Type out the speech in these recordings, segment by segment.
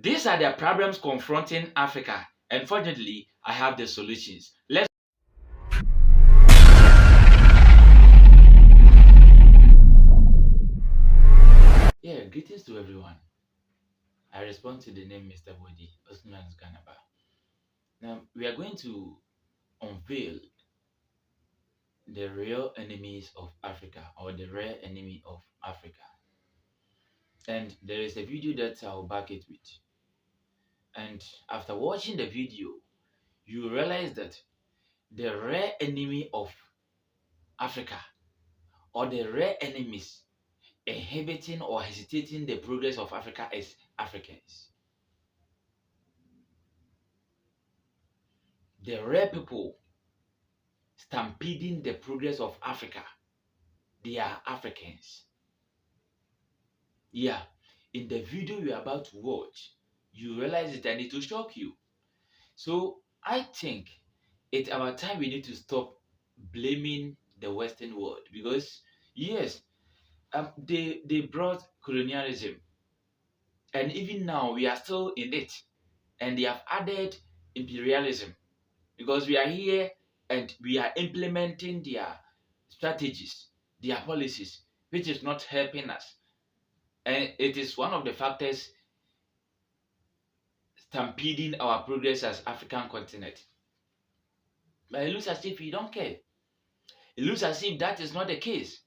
These are the problems confronting Africa, and fortunately, I have the solutions. Greetings to everyone. I respond to the name Mr. Bodi Osman Ganaba. Now, we are going to unveil the real enemies of Africa, or the rare enemy of Africa. And there is a video that I'll back it with. And after watching the video, you realize that the rare enemy of Africa, or the rare enemies inhibiting or hesitating the progress of Africa, is Africans. The rare people stampeding the progress of Africa, they are Africans. Yeah, in the video you're about to watch, you realize it and it will shock you. So I think it's about time we need to stop blaming the Western world, because yes, they brought colonialism, and even now we are still in it, and they have added imperialism, because we are here and we are implementing their strategies, their policies, which is not helping us. And it is one of the factors stampeding our progress as African continent. But it looks as if we don't care. It looks as if that is not the case.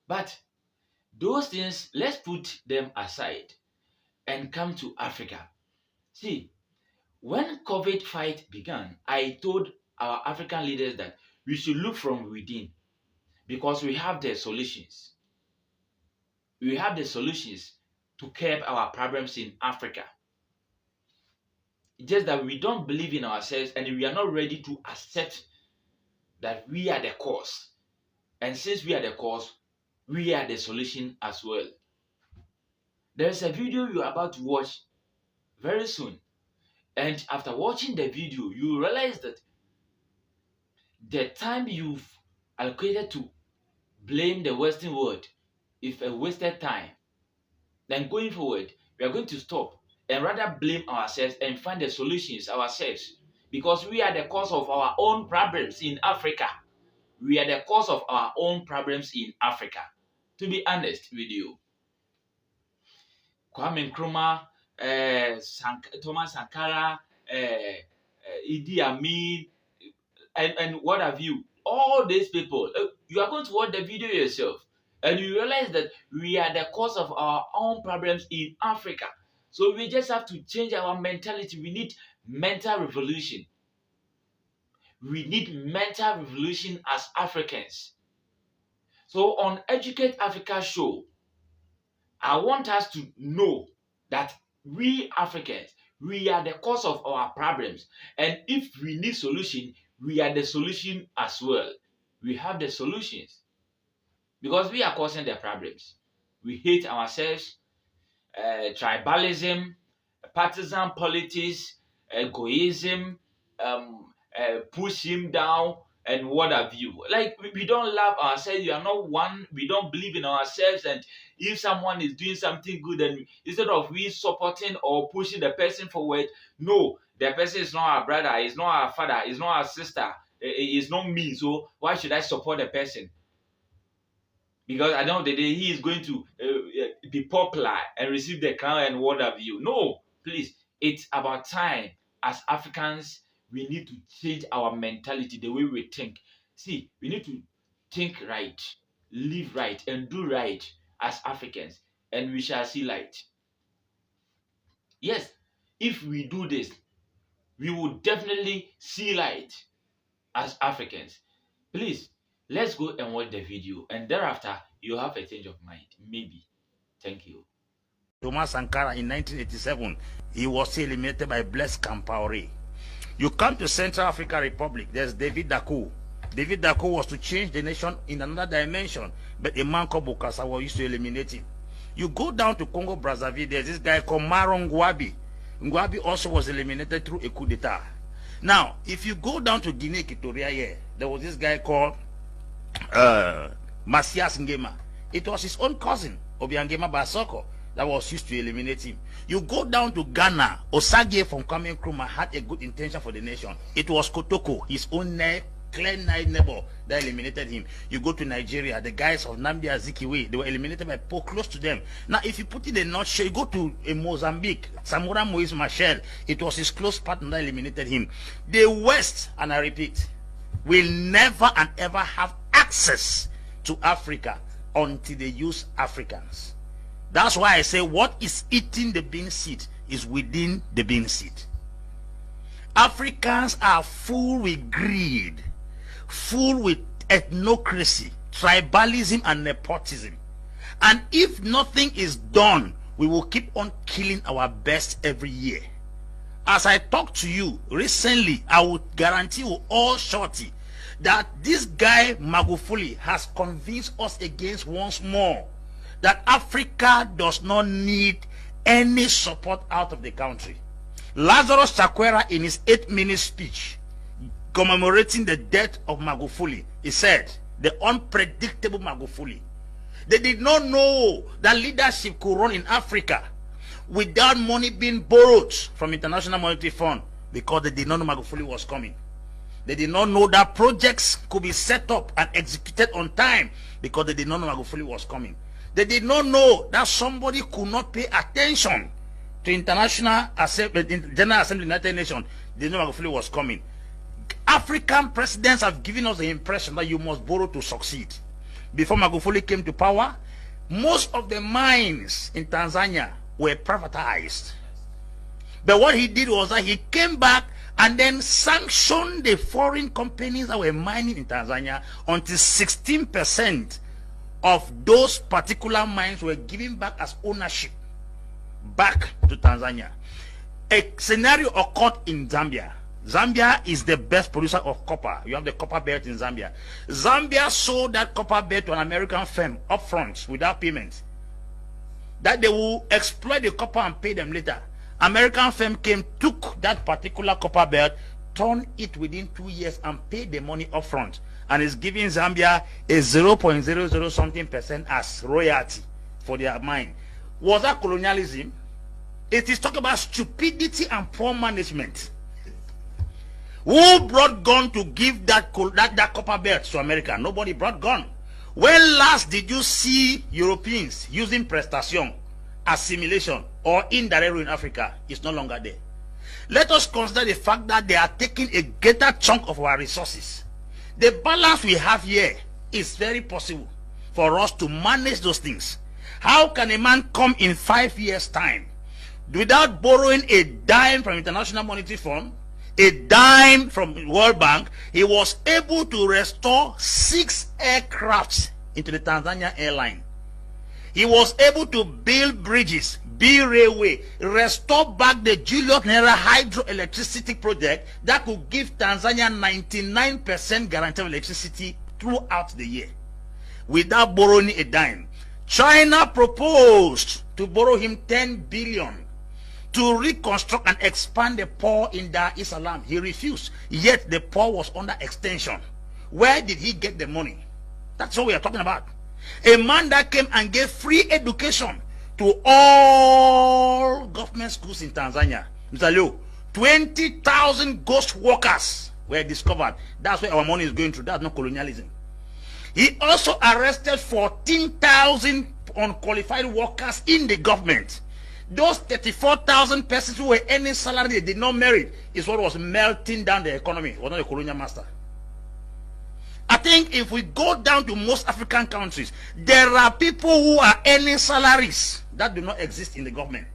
But those things, let's put them aside and come to Africa. See, when COVID fight began, I told our African leaders that we should look from within, because we have the solutions. We have the solutions to curb our problems in Africa. It's just that we don't believe in ourselves, and we are not ready to accept that we are the cause. And since we are the cause, we are the solution as well. There is a video you are about to watch very soon. And after watching the video, you realize that the time you've allocated to blame the Western world is a wasted time. Then going forward, we are going to stop and rather blame ourselves and find the solutions ourselves, because we are the cause of our own problems in Africa. We are the cause of our own problems in Africa, to be honest with you. Kwame Nkrumah, Thomas Sankara, Idi Amin, and what have you. All these people, you are going to watch the video yourself, and you realize that we are the cause of our own problems in Africa. So we just have to change our mentality. We need mental revolution. We need mental revolution as Africans. So on Educate Africa show, I want us to know that we Africans, we are the cause of our problems. And if we need solution, we are the solution as well. We have the solutions, because we are causing the problems. We hate ourselves, tribalism, partisan politics, egoism, push him down, and what have you. Like, we don't love ourselves. We are not one. We don't believe in ourselves. And if someone is doing something good, and instead of we supporting or pushing the person forward, no, the person is not our brother, is not our father, is not our sister, is not me. So why should I support the person? Because at the end of the day, he is going to be popular and receive the crown and what have you. No, please. It's about time as Africans. We need to change our mentality, the way we think. See, we need to think right, live right, and do right as Africans, and we shall see light. Yes, if we do this, we will definitely see light as Africans. Please, let's go and watch the video, and thereafter, you have a change of mind. Maybe. Thank you. Thomas Sankara in 1987, he was eliminated by Blaise Compaoré. You come to Central African Republic, there's David Daku. David Daku was to change the nation in another dimension, but a man called Bokasawa used to eliminate him. You go down to Congo Brazzaville, there's this guy called Maro Ngouabi. Ngouabi also was eliminated through a coup d'etat. Now, if you go down to Guinea Equatorial here, there was this guy called Masias Ngema. It was his own cousin, Obiangema Basoko, that was used to eliminate him. You go down to Ghana, Osage from Kwame Nkrumah had a good intention for the nation. It was Kotoko, his own clear neighbor, that eliminated him. You go to Nigeria, the guys of Nnamdi Azikiwe, they were eliminated by people close to them. Now, if you put it in a nutshell, you go to Mozambique, Samora Moise Machel, it was his close partner that eliminated him. The West, and I repeat, will never and ever have access to Africa until they use Africans. That's why I say what is eating the bean seed is within the bean seed. Africans are full with greed, full with ethnocracy, tribalism, and nepotism. And if nothing is done, we will keep on killing our best every year. As I talk to you recently, I will guarantee you all shorty that this guy Magufuli has convinced us against once more that Africa does not need any support out of the country. Lazarus Chakwera, in his 8-minute speech commemorating the death of Magufuli, he said, the unpredictable Magufuli. They did not know that leadership could run in Africa without money being borrowed from International Monetary Fund, because they did not know Magufuli was coming. They did not know that projects could be set up and executed on time, because they did not know Magufuli was coming. They did not know that somebody could not pay attention to General Assembly of the United Nations. They didn't know Magufuli was coming. African presidents have given us the impression that you must borrow to succeed. Before Magufuli came to power, most of the mines in Tanzania were privatized. But what he did was that he came back and then sanctioned the foreign companies that were mining in Tanzania until 16% of those particular mines were given back as ownership back to Tanzania. A scenario occurred in Zambia. Zambia is the best producer of copper. You have the copper belt in Zambia. Zambia sold that copper belt to an American firm upfront without payment, that they will exploit the copper and pay them later. American firm came, took that particular copper belt, turned it within 2 years and paid the money upfront, and is giving Zambia a 0.00 something% as royalty for their mine. Was that colonialism? It is talking about stupidity and poor management. Who brought gun to give that copper belt to America? Nobody brought gun. When last did you see Europeans using prestation, assimilation, or indirect rule in Africa? It's no longer there. Let us consider the fact that they are taking a greater chunk of our resources. The balance we have here is very possible for us to manage those things. How can a man come in 5 years' time without borrowing a dime from International Monetary Fund, a dime from World Bank? He was able to restore 6 aircrafts into the Tanzania airline. He was able to build bridges, build railway, restore back the Julius Nyerere hydroelectricity project that could give Tanzania 99% guarantee of electricity throughout the year without borrowing a dime. China proposed to borrow him 10 billion to reconstruct and expand the port in Dar es Salaam. He refused, yet the port was under extension. Where did he get the money? That's what we are talking about. A man that came and gave free education to all government schools in Tanzania. Mr. Leo, 20,000 ghost workers were discovered. That's where our money is going through. That's not colonialism. He also arrested 14,000 unqualified workers in the government. Those 34,000 persons who were earning salary they did not merit is what was melting down the economy. It was not a colonial master. I think if we go down to most African countries, there are people who are earning salaries that do not exist in the government.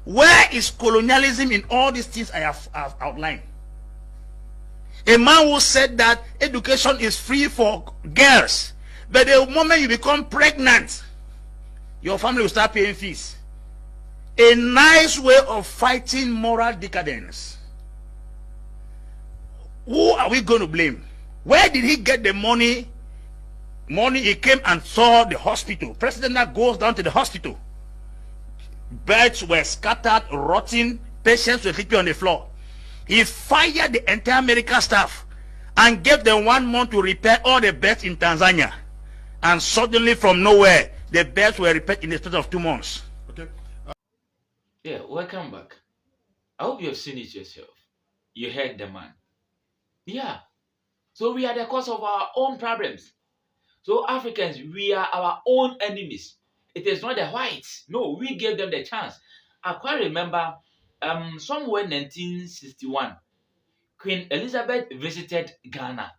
Where is colonialism in all these things I have outlined? A man who said that education is free for girls, but the moment you become pregnant, your family will start paying fees. A nice way of fighting moral decadence. Who are we going to blame? Where did he get the money? He came and saw the hospital. President that goes down to the hospital. Beds were scattered, rotting, patients were sleeping on the floor. He fired the entire medical staff and gave them 1 month to repair all the beds in Tanzania. And suddenly from nowhere, the beds were repaired in the space of 2 months. Okay. Yeah, welcome back. I hope you have seen it yourself. You heard the man. Yeah. So we are the cause of our own problems. So Africans, we are our own enemies. It is not the whites. No, we gave them the chance. I quite remember somewhere 1961, Queen Elizabeth visited Ghana.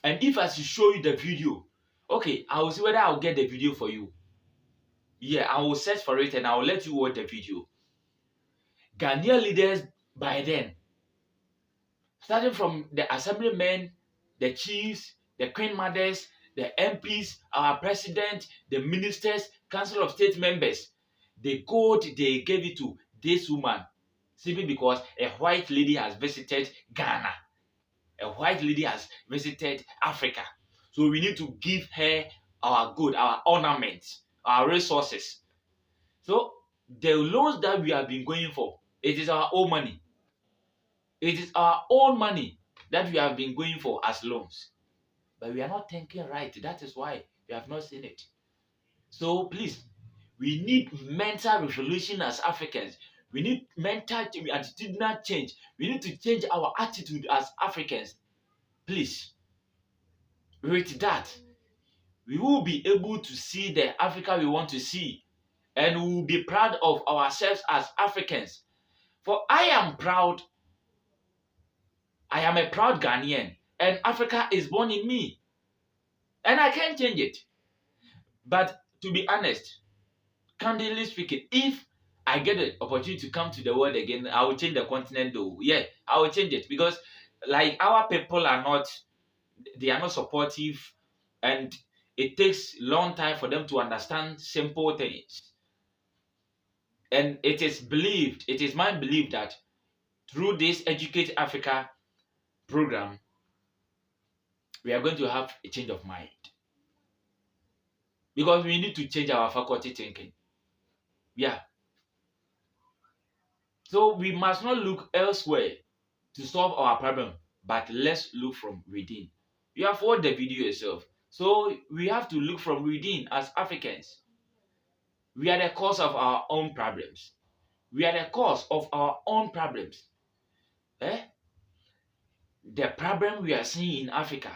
And if I should show you the video, okay, I will see whether I'll get the video for you. Yeah, I will search for it and I will let you watch the video. Ghanaian leaders by then, starting from the assemblymen, the chiefs, the queen mothers, the MPs, our president, the ministers, council of state members, the gold they gave it to this woman simply because a white lady has visited Ghana. A white lady has visited Africa. So we need to give her our good, our ornaments, our resources. So the loans that we have been going for, it is our own money. It is our own money that we have been going for as loans. But we are not thinking right. That is why we have not seen it. So please, we need mental revolution as Africans. We need mental attitudinal change. We need to change our attitude as Africans. Please, with that, we will be able to see the Africa we want to see. And we will be proud of ourselves as Africans. For I am proud. I am a proud Ghanaian. And Africa is born in me. And I can't change it. But to be honest, candidly speaking, if I get the opportunity to come to the world again, I will change the continent though. Yeah, I will change it because like our people are not, they are not supportive, and it takes long time for them to understand simple things. And it is believed, it is my belief that through this Educate Africa program, we are going to have a change of mind. Because we need to change our faculty thinking. Yeah. So we must not look elsewhere to solve our problem, but let's look from within. You have watched the video yourself. So we have to look from within as Africans. We are the cause of our own problems. We are the cause of our own problems. Eh? The problem we are seeing in Africa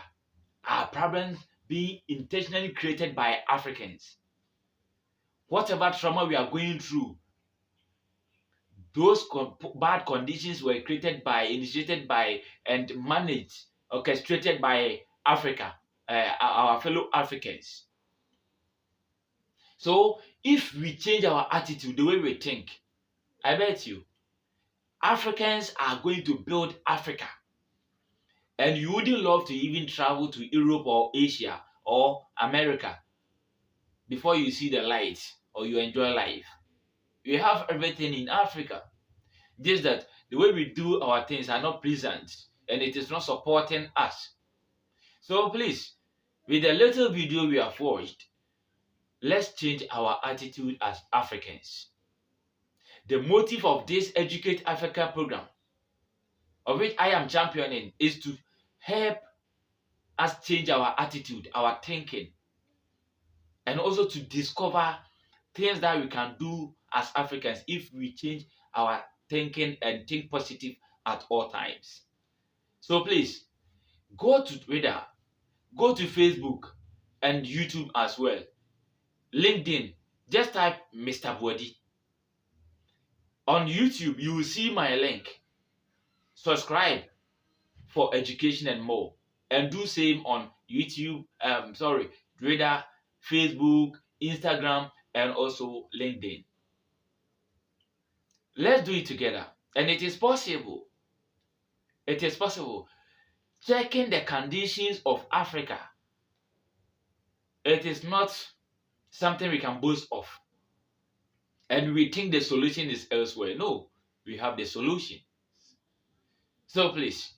are problems being intentionally created by Africans. Whatever trauma we are going through, those bad conditions were created by, initiated by, and managed, orchestrated by Africa, our fellow Africans. So if we change our attitude, the way we think, I bet you, Africans are going to build Africa. And you wouldn't love to even travel to Europe or Asia or America before you see the light or you enjoy life. We have everything in Africa. Just that the way we do our things are not pleasant and it is not supporting us. So please, with the little video we have watched, let's change our attitude as Africans. The motive of this Educate Africa program, of which I am championing, is to help us change our attitude, our thinking, and also to discover things that we can do as Africans if we change our thinking and think positive at all times. So please, go to Twitter, go to Facebook and YouTube as well. LinkedIn, just type Mr. Body. On YouTube, you will see my link. Subscribe for education and more. And do same on YouTube, Twitter, Facebook, Instagram, and also LinkedIn. Let's do it together. And it is possible. It is possible. Checking the conditions of Africa, it is not something we can boast of. And we think the solution is elsewhere. No, we have the solution. So please,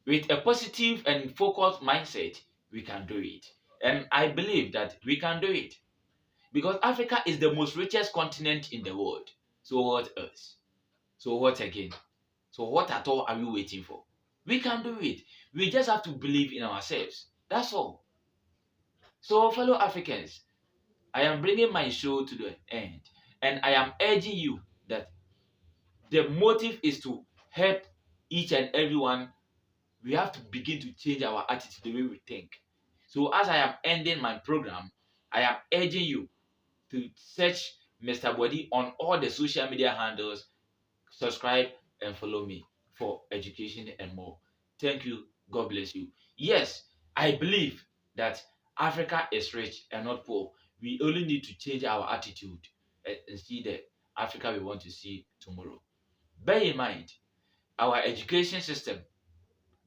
with a positive and focused mindset, we can do it. And I believe that we can do it. Because Africa is the most richest continent in the world. So what else? So what again? So what at all are we waiting for? We can do it. We just have to believe in ourselves. That's all. So fellow Africans, I am bringing my show to the end. And I am urging you that the motive is to help each and everyone. We have to begin to change our attitude, the way we think. So as I am ending my program, I am urging you to search Mr. Body on all the social media handles, subscribe and follow me for education and more. Thank you. God bless you. Yes, I believe that Africa is rich and not poor. We only need to change our attitude and see the Africa we want to see tomorrow. Bear in mind, our education system,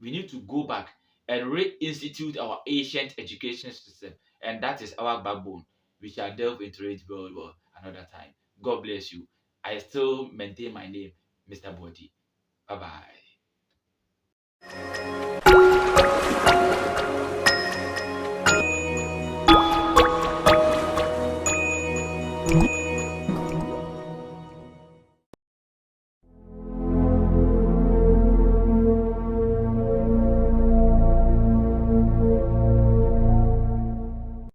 we need to go back and reinstitute our ancient education system, and that is our backbone. We shall delve into it very well another time. God bless you. I still maintain my name, Mr. Body. Bye bye.